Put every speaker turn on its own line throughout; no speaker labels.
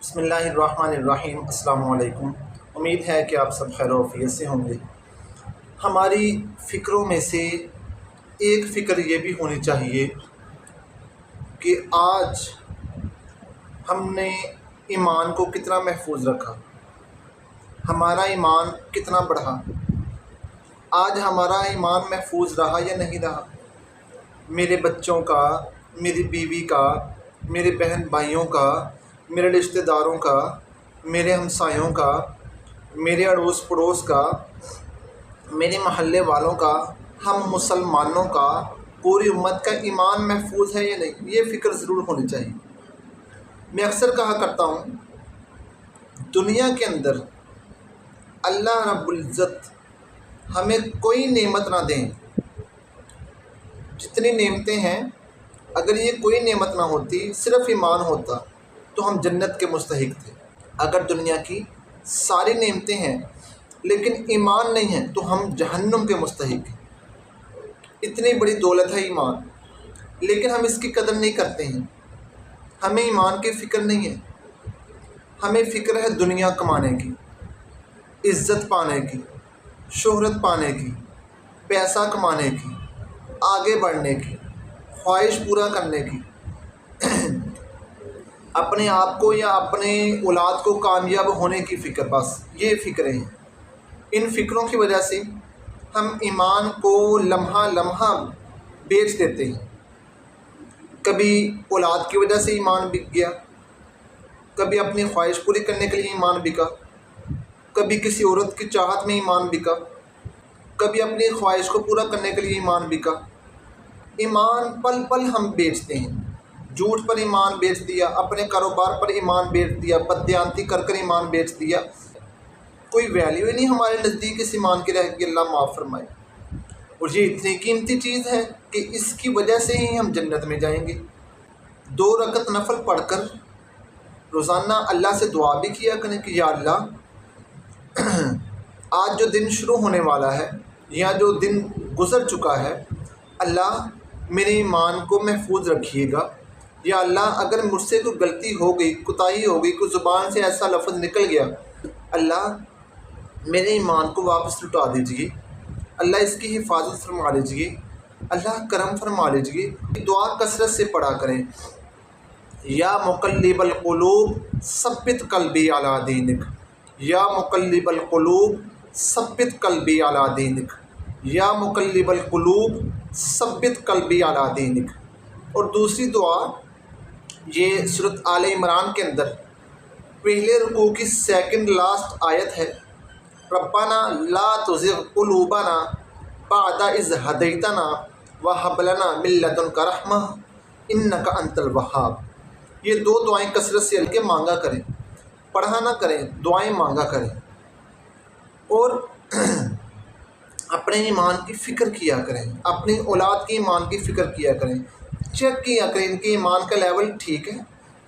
بسم اللہ الرحمن الرحیم۔ السلام علیکم۔ امید ہے کہ آپ سب خیر و عافیت سے ہوں گے۔ ہماری فکروں میں سے ایک فکر یہ بھی ہونی چاہیے کہ آج ہم نے ایمان کو کتنا محفوظ رکھا، ہمارا ایمان کتنا بڑھا، آج ہمارا ایمان محفوظ رہا یا نہیں رہا۔ میرے بچوں کا، میری بیوی کا، میرے بہن بھائیوں کا، میرے رشتہ داروں کا، میرے ہمسایوں کا، میرے اڑوس پڑوس کا، میرے محلے والوں کا، ہم مسلمانوں کا، پوری امت کا ایمان محفوظ ہے یا نہیں، یہ فکر ضرور ہونی چاہیے۔ میں اکثر کہا کرتا ہوں، دنیا کے اندر اللہ رب العزت ہمیں کوئی نعمت نہ دیں، جتنی نعمتیں ہیں، اگر یہ کوئی نعمت نہ ہوتی، صرف ایمان ہوتا تو ہم جنت کے مستحق تھے۔ اگر دنیا کی ساری نعمتیں ہیں لیکن ایمان نہیں ہے تو ہم جہنم کے مستحق ہیں۔ اتنی بڑی دولت ہے ایمان، لیکن ہم اس کی قدر نہیں کرتے ہیں، ہمیں ایمان کی فکر نہیں ہے۔ ہمیں فکر ہے دنیا کمانے کی، عزت پانے کی، شہرت پانے کی، پیسہ کمانے کی، آگے بڑھنے کی، خواہش پورا کرنے کی، اپنے آپ کو یا اپنے اولاد کو کامیاب ہونے کی فکر، بس یہ فکریں ہیں۔ ان فکروں کی وجہ سے ہم ایمان کو لمحہ لمحہ بیچ دیتے ہیں۔ کبھی اولاد کی وجہ سے ایمان بک گیا، کبھی اپنی خواہش پوری کرنے کے لیے ایمان بکا، کبھی کسی عورت کی چاہت میں ایمان بکا، کبھی اپنی خواہش کو پورا کرنے کے لیے ایمان بکا۔ ایمان پل پل ہم بیچتے ہیں۔ جھوٹ پر ایمان بیچ دیا، اپنے کاروبار پر ایمان بیچ دیا، بددیانتی کر کر ایمان بیچ دیا۔ کوئی ویلیو ہی نہیں ہمارے نزدیک اس ایمان کی رہ گئی، اللہ معاف فرمائے۔ اور یہ اتنی قیمتی چیز ہے کہ اس کی وجہ سے ہی ہم جنت میں جائیں گے۔ 2 رکعت نفل پڑھ کر روزانہ اللہ سے دعا بھی کیا کریں کہ یا اللہ، آج جو دن شروع ہونے والا ہے یا جو دن گزر چکا ہے، اللہ میرے ایمان کو محفوظ رکھیے گا۔ یا اللہ، اگر مجھ سے کوئی غلطی ہو گئی، کوتاہی ہو گئی، کوئی زبان سے ایسا لفظ نکل گیا، اللہ میرے ایمان کو واپس لٹا دیجیے، اللہ اس کی حفاظت فرما لیجیے، اللہ کرم فرما لیجیے۔ دعا کثرت سے پڑھا کریں۔ یا مقلب القلوب ثبت قلبی علی دینک، یا مقلب القلوب ثبت قلبی علی دینک، یا مقلب القلوب ثبت قلبی علی دینک۔ اور دوسری دعا یہ سورۃ آل عمران کے اندر پہلے رکوع کی سیکنڈ لاسٹ آیت ہے، ربنا لا تزغ قلوبنا بعد اذ ہدیتنا وہب لنا من لدنک رحمہ انک انت الوہاب۔ یہ 2 دعائیں کثرت سے کے مانگا کریں، پڑھا نہ کریں، دعائیں مانگا کریں۔ اور اپنے ایمان کی فکر کیا کریں، اپنی اولاد کی ایمان کی فکر کیا کریں، چیک کیا کریں ان کے ایمان کا لیول ٹھیک ہے،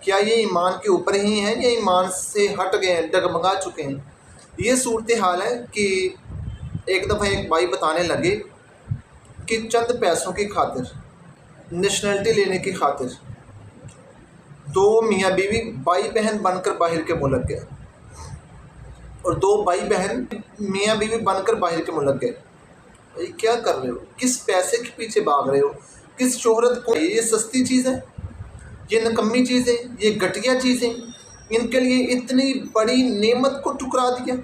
کیا یہ ایمان کے اوپر ہی ہیں یا ایمان سے ہٹ گئے ہیں، ڈگمگا چکے ہیں۔ یہ صورتحال ہے کہ ایک دفعہ ایک بھائی بتانے لگے کہ چند پیسوں کی خاطر، نیشنلٹی لینے کی خاطر 2 میاں بیوی بھائی بہن بن کر باہر کے ملک گئے، اور 2 بھائی بہن میاں بیوی بن کر باہر کے ملک گئے۔ بھائی کیا کر رہے ہو؟ کس پیسے کے پیچھے بھاگ رہے ہو؟ کس شہرت کو؟ یہ سستی چیز ہے، یہ نکمی چیزیں، یہ گھٹیا چیزیں، ان کے لیے اتنی بڑی نعمت کو ٹکرا دیا،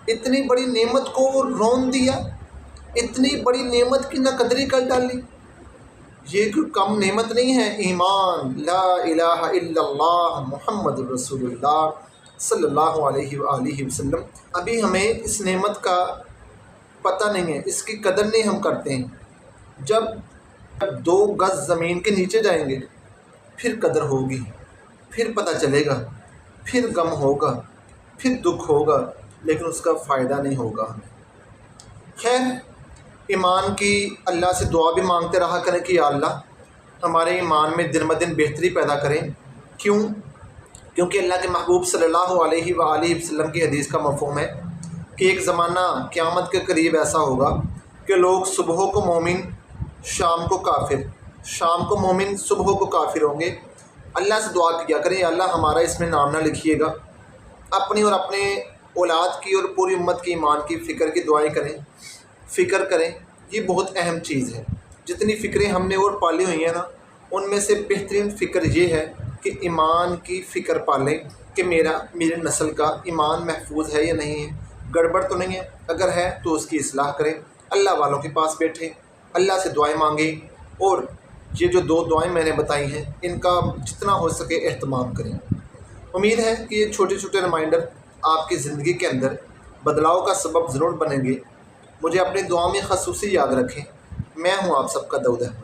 اتنی بڑی نعمت کو رون دیا، اتنی بڑی نعمت کی ناقدری کر ڈالی۔ یہ کوئی کم نعمت نہیں ہے۔ ایمان، لا الہ الا اللہ محمد رسول اللہ صلی اللہ علیہ وآلہ وسلم۔ ابھی ہمیں اس نعمت کا پتہ نہیں ہے، اس کی قدر نہیں ہم کرتے ہیں۔ جب 2 گز زمین کے نیچے جائیں گے پھر قدر ہوگی، پھر پتہ چلے گا، پھر غم ہوگا، پھر دکھ ہوگا، لیکن اس کا فائدہ نہیں ہوگا ہمیں۔ خیر، ایمان کی اللہ سے دعا بھی مانگتے رہا کریں کہ یا اللہ ہمارے ایمان میں دن بدن بہتری پیدا کریں۔ کیونکہ اللہ کے محبوب صلی اللہ علیہ وآلہ وسلم کی حدیث کا مفہوم ہے کہ ایک زمانہ قیامت کے قریب ایسا ہوگا کہ لوگ صبح کو مومن، شام کو کافر، شام کو مومن، صبح کو کافر ہوں گے۔ اللہ سے دعا کیا کریں یا اللہ ہمارا اس میں نام نہ لکھیے گا۔ اپنی اور اپنے اولاد کی اور پوری امت کی ایمان کی فکر کی دعائیں کریں، فکر کریں، یہ بہت اہم چیز ہے۔ جتنی فکریں ہم نے اور پالی ہوئی ہیں نا، ان میں سے بہترین فکر یہ ہے کہ ایمان کی فکر پالیں کہ میری نسل کا ایمان محفوظ ہے یا نہیں ہے، گڑبڑ تو نہیں ہے، اگر ہے تو اس کی اصلاح کریں، اللہ والوں کے پاس بیٹھیں، اللہ سے دعائیں مانگیں، اور یہ جو 2 دعائیں میں نے بتائی ہیں ان کا جتنا ہو سکے اہتمام کریں۔ امید ہے کہ یہ چھوٹے چھوٹے ریمائنڈر آپ کی زندگی کے اندر بدلاؤ کا سبب ضرور بنیں گے۔ مجھے اپنی دعا میں خصوصی یاد رکھیں۔ میں ہوں آپ سب کا داؤد احمد۔